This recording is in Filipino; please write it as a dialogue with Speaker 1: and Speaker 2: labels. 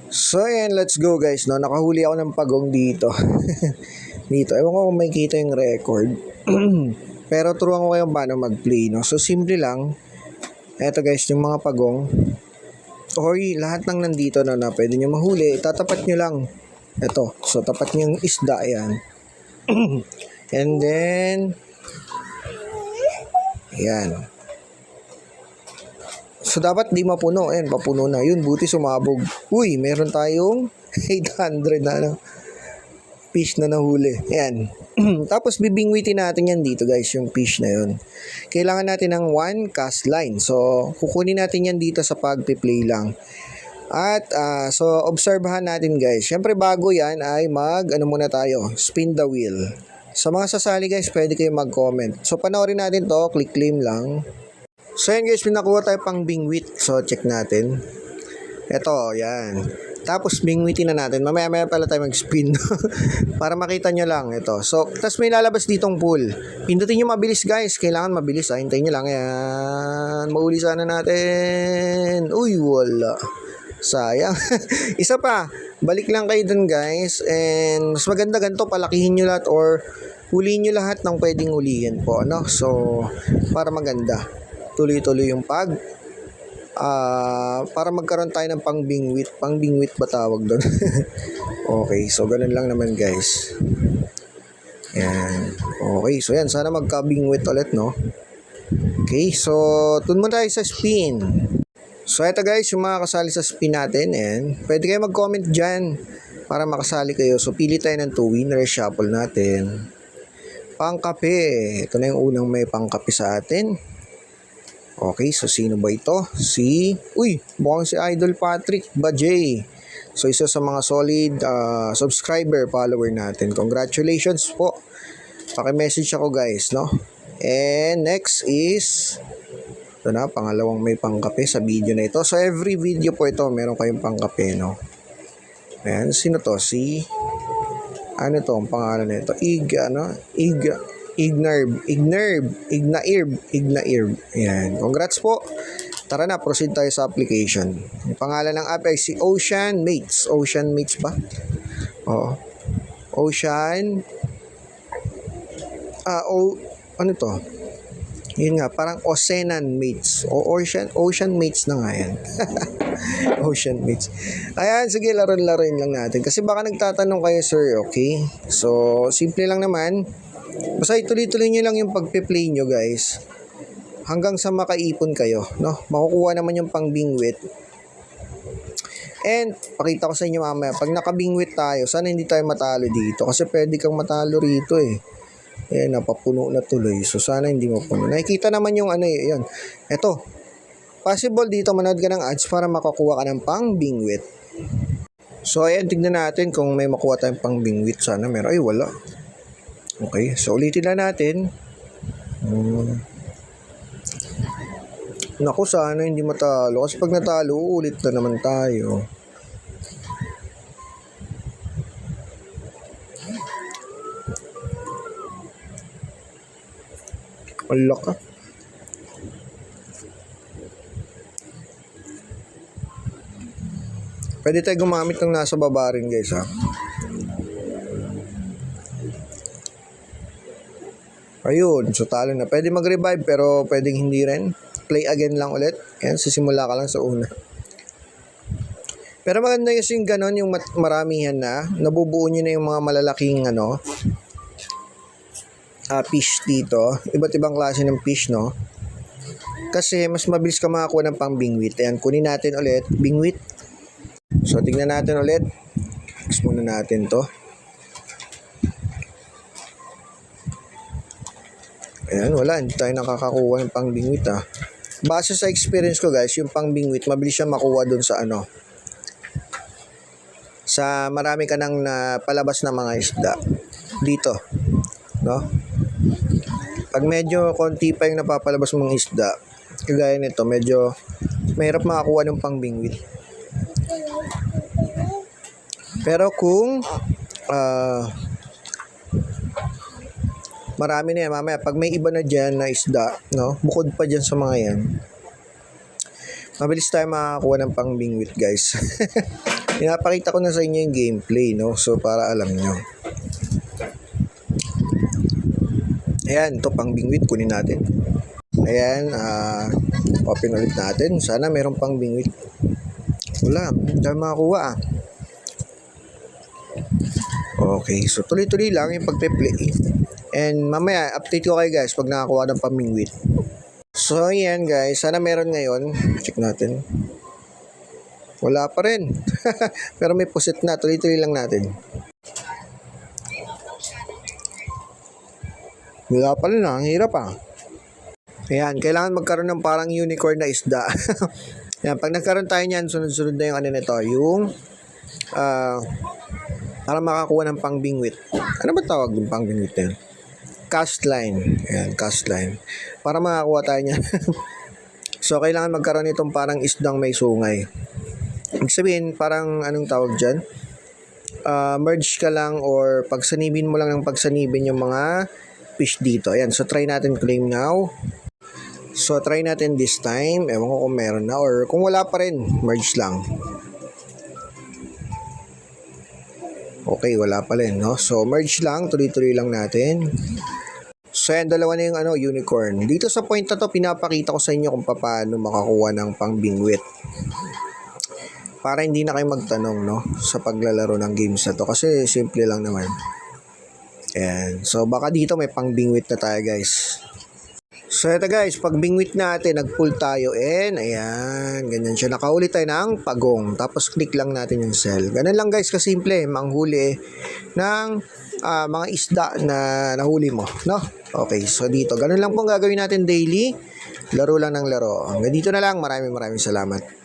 Speaker 1: So ayan, let's go guys, no? Nakahuli ako ng pagong dito. Dito, ewan ko kung may kita yung record. Pero turuan ko kayo paano mag-play, no? So simple lang. Eto guys, yung mga pagong. Or lahat ng nandito na pwede nyo mahuli, tatapat nyo lang. Eto, so tapat nyo yung isda, yan. And then, yan. So dapat di mapuno, ayan, papuno na. Yun, buti sumabog. Uy, meron tayong 800 na ano, fish na nahuli. Ayan. Tapos bibingwitin natin yan dito guys, yung fish na yun. Kailangan natin ng 1 cast line. So, kukunin natin yan dito sa pag-play lang. At, so, obserbahan natin guys. Siyempre bago yan ay ano muna tayo, spin the wheel. Sa mga sasali guys, pwede kayo mag-comment. So, panoorin natin to, click claim lang. So, yan guys, pinakuha tayo pang bingwit. So, check natin. Ito, yan. Tapos bingwitin na natin. Mamaya pala tayo mag-spin para makita nyo lang ito. So, tapos may lalabas ditong pool. Pindutin nyo mabilis guys. Kailangan mabilis. Hintayin nyo lang. Yan. Mauli sana natin. Uy, wala. Sayang. Isa pa. Balik lang kayo dun guys. And mas maganda ganito. Palakihin nyo lahat or huliin nyo lahat ng pwedeng hulihin po. No? So, para maganda. Tuloy-tuloy yung para magkaroon tayo ng pang-bingwit ba tawag doon? Okay, so ganun lang naman guys. Yan. Okay, so yan, sana magka-bingwit ulit, no? Okay, so tun muna tayo sa spin. So ito guys, yung mga kasali sa spin natin, and pwede kayo mag-comment dyan para makasali kayo. So pili tayo ng 2 winner, shuffle natin. Pangkape, ito na yung unang may pangkape sa atin. Okay, so sino ba ito? Mukhang si Idol Patrick Bajay. So isa sa mga solid subscriber, follower natin. Congratulations po. Paki-message ako guys, no? And next is ito na, pangalawang may pangkape sa video na ito. So every video po ito, meron kayong pangkape, no? Ayan, sino to? Ano to ang pangalan nito? Ignairb. Ayan. Congrats po. Tara na, proceed tayo sa application. Ang pangalan ng app ay si Ocean Mates. Ocean Mates ba? Oo. Ocean. Ano to? Yun nga, parang Oceanan Mates. Ocean Mates na nga yan. Ocean Mates. Ayan, sige, laruin lang natin. Kasi baka nagtatanong kayo, sir, okay? So, simple lang naman. Basta ituloy-tuloy nyo lang yung pagpe-play nyo guys hanggang sa makaipon kayo, no? Makukuha naman yung pang-bingwit. And pakita ko sa inyo mamaya, pag nakabingwit tayo, sana hindi tayo matalo dito kasi pwede kang matalo rito eh. Ayan, napapuno na tuloy. So sana hindi mapuno. Nakikita naman yung yun. Eto, possible dito manood ka ng ads para makakuha ka ng pang-bingwit. So ayan, tignan natin kung may makuha tayong pang-bingwit. Sana meron. Ay, wala. Okay, so ulitin na natin. Naku, sana hindi matalo. Kasi pag natalo, ulit na naman tayo. Wala ka. Pwede tayo gumamit ng nasa baba rin guys, ha. Ayun, so talo na. Pwede mag-revive pero pwedeng hindi rin. Play again lang ulit. Ayan, sisimula ka lang sa una. Pero maganda yung ganon, yung maramihan na. Nabubuo nyo na yung mga malalaking fish dito. Iba't ibang klase ng fish, no? Kasi mas mabilis ka makakuha ng pang-bingwit. Ayan, kunin natin ulit. Bingwit. So, tingnan natin ulit. Fix muna natin to. Ayan, wala. Hindi tayo nakakakuha ng pang-bingwit, ha. Base sa experience ko, guys, yung pang-bingwit, mabilis siya makuha dun sa sa marami ka nang napalabas na mga isda. Dito. No? Pag medyo konti pa yung napapalabas mong isda, kagaya nito, medyo mahirap makakuha ng pang-bingwit. Pero kung marami na yan, mamaya pag may iba na dyan na isda, no, bukod pa dyan sa mga yan, mabilis tayo makakuha ng pang-bingwit guys. Pinapakita ko na sa inyo yung gameplay, no? So, para alam nyo. Ayan, ito pang bingwit, kunin natin. Ayan, open ulit natin. Sana meron pang bingwit. Wala, hindi tayo makakuha Okay, so tuloy-tuloy lang yung pagpe-play. And mamaya, update ko kayo guys pag nakakuha ng pambingwit. So, ayan guys, sana meron ngayon. Check natin. Wala pa rin. Pero may pusit na, tuloy-tuloy lang natin. Wala pa rin ang hirap Ayan, kailangan magkaroon ng parang unicorn na isda. Ayan, pag nagkaroon tayo niyan, sunod-sunod na yung ano nito, yung para makakuha ng pangbingwit. Ano ba tawag yung pangbingwit na yun? Cast line. Ayan, cast line. Para makakuha tayo niyan. So, kailangan magkaroon itong parang isdang may sungay. Ibig sabihin, parang anong tawag dyan? Merge ka lang or pagsanibin mo lang ng pagsanibin yung mga fish dito. Ayan, so try natin claim now. So, try natin this time. Ewan ko kung meron na or kung wala pa rin, merge lang. Okay, wala pa rin, no? So, merge lang. Tuloy-tuloy lang natin. So, yan, dalawa na yung unicorn. Dito sa point na to, pinapakita ko sa inyo kung paano makakuha ng pangbingwit. Para hindi na kayo magtanong, no? Sa paglalaro ng games na to. Kasi, simple lang naman. Ayan. So, baka dito may pangbingwit na tayo, guys. So, ito guys, pag bingwit natin, nag-pull tayo and ayan, ganyan siya. Nakahuli tayo ng pagong. Tapos, click lang natin yung cell. Ganun lang guys, kasimple, manghuli ng mga isda na nahuli mo, no? Okay, so dito, ganun lang pong gagawin natin daily. Laro lang ng laro. Hanggang dito na lang, maraming salamat.